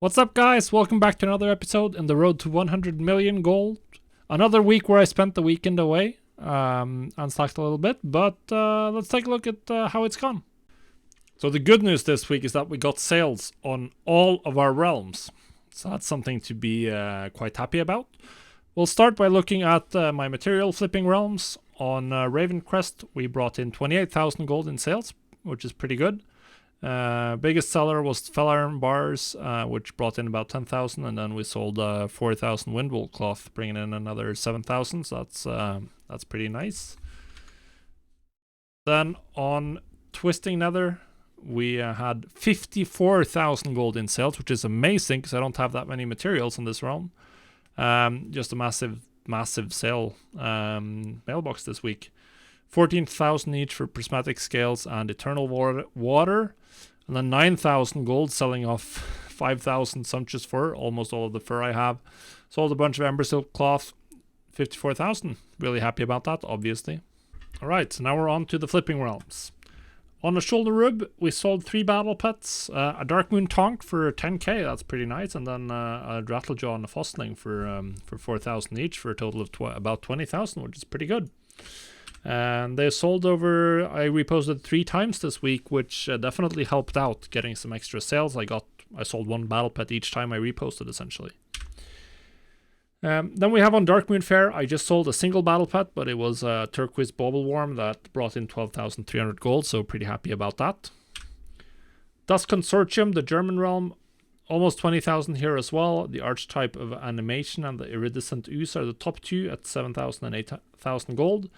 What's up, guys? Welcome back to another episode in the road to 100 million gold. Another week where I spent the weekend away, unslacked a little bit, but let's take a look at how it's gone. So the good news this week is that we got sales on all of our realms. So that's something to be quite happy about. We'll start by looking at my material flipping realms. On Ravencrest, we brought in 28,000 gold in sales, which is pretty good. Biggest seller was Fell Iron Bars, which brought in about 10,000, and then we sold 4,000 Windwool cloth, bringing in another 7,000. So that's pretty nice. Then on Twisting Nether, we had 54,000 gold in sales, which is amazing because I don't have that many materials in this realm. Just a massive sale mailbox this week. 14,000 each for prismatic scales and eternal water, and then 9,000 gold, selling off 5,000 sumptuous fur, almost all of the fur I have. Sold a bunch of ember silk cloth, 54,000. Really happy about that, obviously. Alright, so now we're on to the flipping realms. On the shoulder rib, we sold 3 battle pets, a Dark Moon Tonk for 10k, that's pretty nice, and then a Rattlejaw and a Fostling for 4,000 each, for a total of about 20,000, which is pretty good. And they sold over, I reposted 3 times this week, which definitely helped out getting some extra sales. I sold 1 battle pet each time I reposted, essentially. Then we have on Dark Moon Fair, I just sold a single battle pet, but it was a turquoise bauble worm that brought in 12,300 gold, so pretty happy about that. Dusk Consortium, the German realm, almost 20,000 here as well. The archetype of animation and the iridescent ooze are the top 2 at 7,000 and 8,000 gold.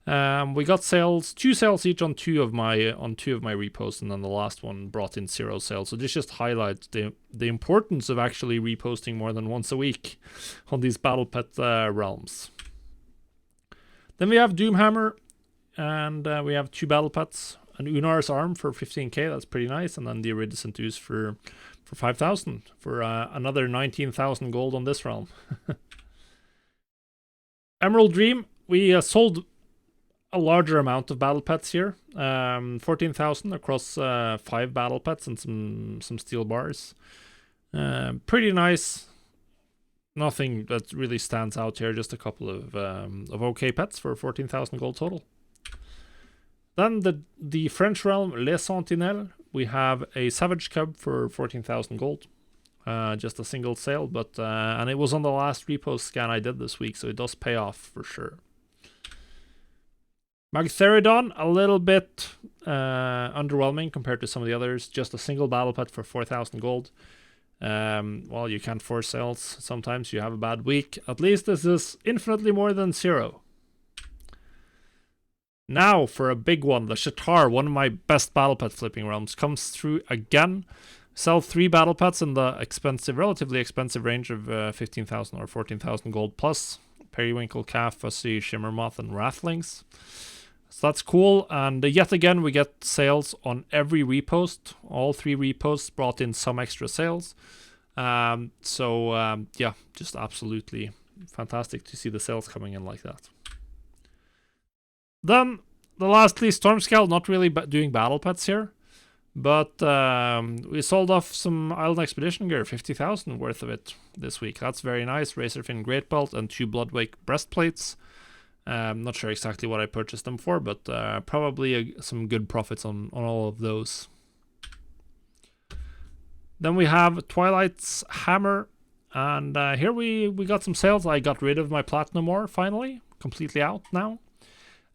We got sales, 2 sales each on two of my reposts, and then the last one brought in 0 sales. So this just highlights the importance of actually reposting more than once a week on these battle pet realms. Then we have Doomhammer, and we have 2 battle pets, an Unar's arm for 15k, that's pretty nice, and then the iridescent ooze for 5,000 for another 19,000 gold on this realm. Emerald Dream, we sold a larger amount of battle pets here, 14,000 across 5 battle pets and some steel bars. Pretty nice. Nothing that really stands out here, just a couple of okay pets for 14,000 gold total. Then the French realm, Les Sentinelles, we have a Savage Cub for 14,000 gold. Just a single sale, but and it was on the last repost scan I did this week, so it does pay off for sure. Magtheridon, a little bit underwhelming compared to some of the others. Just a single battle pet for 4,000 gold. Well, you can't force sales. Sometimes you have a bad week. At least this is infinitely more than 0. Now for a big one, the Shatar, one of my best battle pet flipping realms, comes through again. Sell 3 battle pets in the relatively expensive range of 15,000 or 14,000 gold plus. Periwinkle, Calf, Fussy, Shimmermoth, and Rathlings. So that's cool, and yet again we get sales on every repost. All 3 reposts brought in some extra sales. Yeah, just absolutely fantastic to see the sales coming in like that. Then, lastly, Stormscale, not really doing battle pets here, but we sold off some Island Expedition gear, 50,000 worth of it this week. That's very nice. Razorfin Great Belt and 2 Bloodwake breastplates. Not sure exactly what I purchased them for, but probably some good profits on all of those. Then we have Twilight's Hammer, and here we got some sales. I got rid of my Platinum ore finally, completely out now.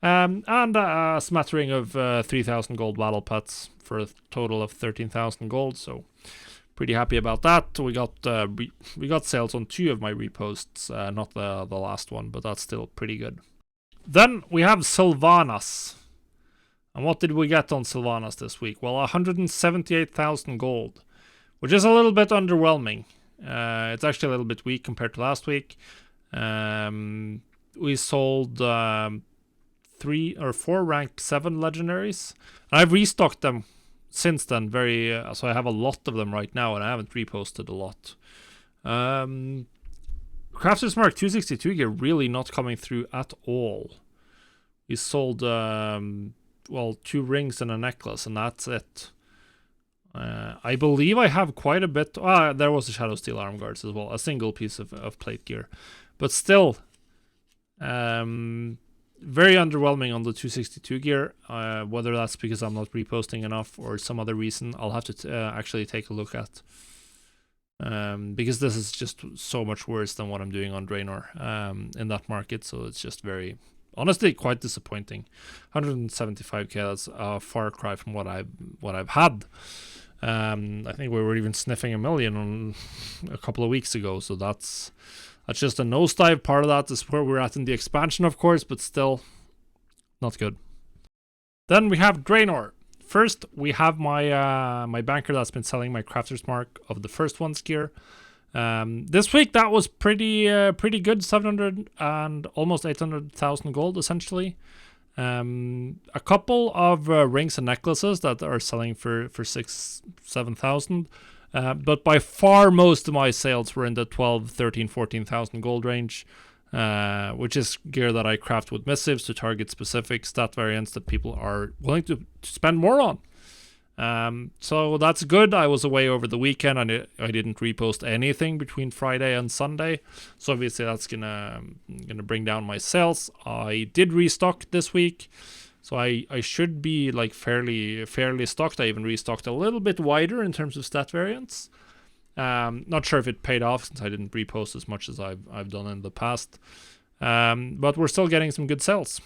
And a smattering of 3,000 gold battle pets for a total of 13,000 gold, so pretty happy about that. We got sales on 2 of my reposts, not the last one, but that's still pretty good. Then we have Sylvanas. And what did we get on Sylvanas this week? Well, 178,000 gold, which is a little bit underwhelming. It's actually a little bit weak compared to last week. We sold 3 or 4 rank 7 legendaries. And I've restocked them since then, so I have a lot of them right now, and I haven't reposted a lot. Crafter's Mark 262 gear really not coming through at all. We sold 2 rings and a necklace, and that's it. I believe I have quite a bit. There was a Shadow Steel arm guards as well, a single piece of plate gear, but still, very underwhelming on the 262 gear. Whether that's because I'm not reposting enough or some other reason, I'll have to actually take a look at. Because this is just so much worse than what I'm doing on Draynor in that market, so it's just very, honestly, quite disappointing. 175k, that's a far cry from what I've had. I think we were even sniffing 1 million on a couple of weeks ago, so that's just a nosedive. Part of that is where we're at in the expansion, of course, but still not good. Then we have Draynor. First, we have my my banker that's been selling my crafter's mark of the first one's gear. This week that was pretty good, 700 and almost 800,000 gold essentially. A couple of rings and necklaces that are selling for 6,000-7,000. But by far most of my sales were in the 12, 13, 14,000 gold range, which is gear that I craft with missives to target specific stat variants that people are willing to spend more on. So that's good. I was away over the weekend and I didn't repost anything between Friday and Sunday, so obviously that's gonna bring down my sales. I did restock this week, so I should be like fairly stocked. I even restocked a little bit wider in terms of stat variants. Not sure if it paid off since I didn't repost as much as I've done in the past, but we're still getting some good sales.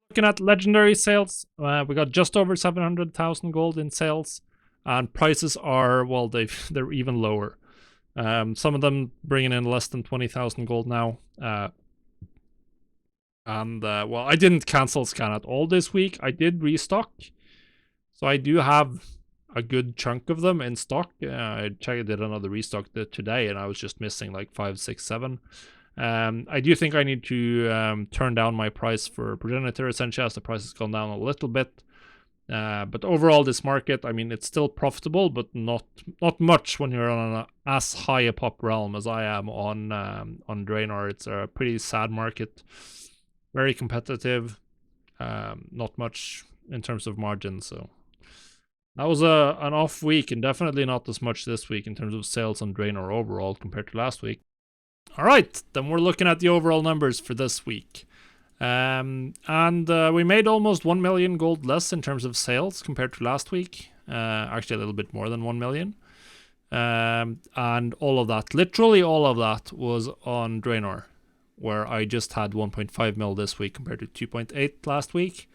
Looking at legendary sales, we got just over 700,000 gold in sales, and prices are, well, they're even lower. Some of them bringing in less than 20,000 gold now. Well, I didn't cancel scan at all this week. I did restock, so I do have a good chunk of them in stock. I did another restock today, and I was just missing like 5, 6, 7. I do think I need to turn down my price for Progenitor essentially, as the price has gone down a little bit. But overall, this market, I mean, it's still profitable, but not much when you're on as high a pop realm as I am on Draynor. It's a pretty sad market, very competitive, not much in terms of margin. So that was an off week, and definitely not as much this week in terms of sales on Draynor overall compared to last week. All right, then we're looking at the overall numbers for this week. We made almost 1 million gold less in terms of sales compared to last week. Actually, a little bit more than 1 million. And all of that, literally all of that, was on Draynor, where I just had 1.5 mil this week compared to 2.8 last week.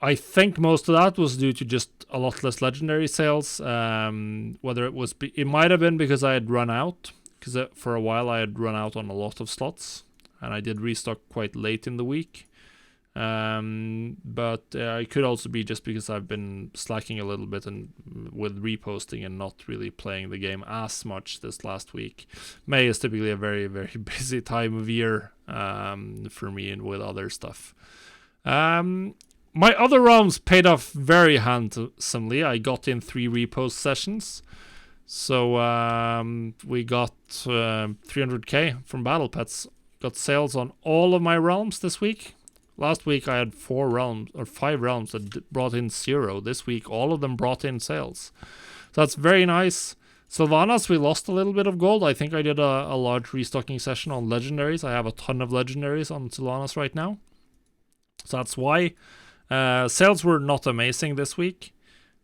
I think most of that was due to just a lot less legendary sales. Whether it might have been because I had run out, because for a while I had run out on a lot of slots, and I did restock quite late in the week. But it could also be just because I've been slacking a little bit and with reposting and not really playing the game as much this last week. May is typically a very, very busy time of year for me and with other stuff. My other realms paid off very handsomely. I got in 3 repost sessions. So we got 300k from Battle Pets. Got sales on all of my realms this week. Last week I had 5 realms that brought in 0. This week all of them brought in sales. So that's very nice. Sylvanas, we lost a little bit of gold. I think I did a large restocking session on legendaries. I have a ton of legendaries on Sylvanas right now. So that's why. Sales were not amazing this week,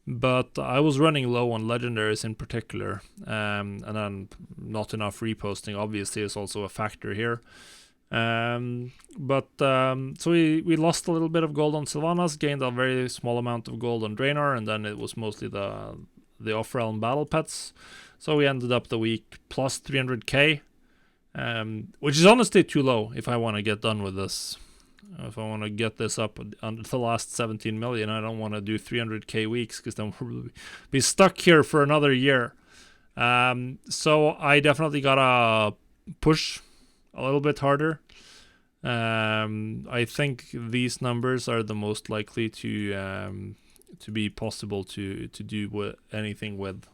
but I was running low on legendaries in particular, and then not enough reposting obviously is also a factor here. So we lost a little bit of gold on Sylvanas, gained a very small amount of gold on Draynor, and then it was mostly the off-realm battle pets. So we ended up the week plus 300k, which is honestly too low if I want to get done with this. If I want to get this up under the last 17 million, I don't want to do 300k weeks, because then we'll be stuck here for another year. So I definitely gotta push a little bit harder. I think these numbers are the most likely to be possible to do anything with.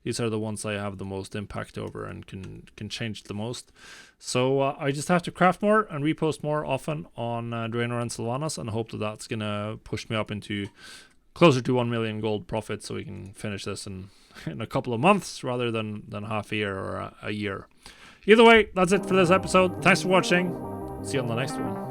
These are the ones I have the most impact over and can change the most. So I just have to craft more and repost more often on Draynor and Sylvanas, and hope that that's going to push me up into closer to 1 million gold profit, so we can finish this in a couple of months rather than half a year or a year. Either way, that's it for this episode. Thanks for watching. See you on the next one.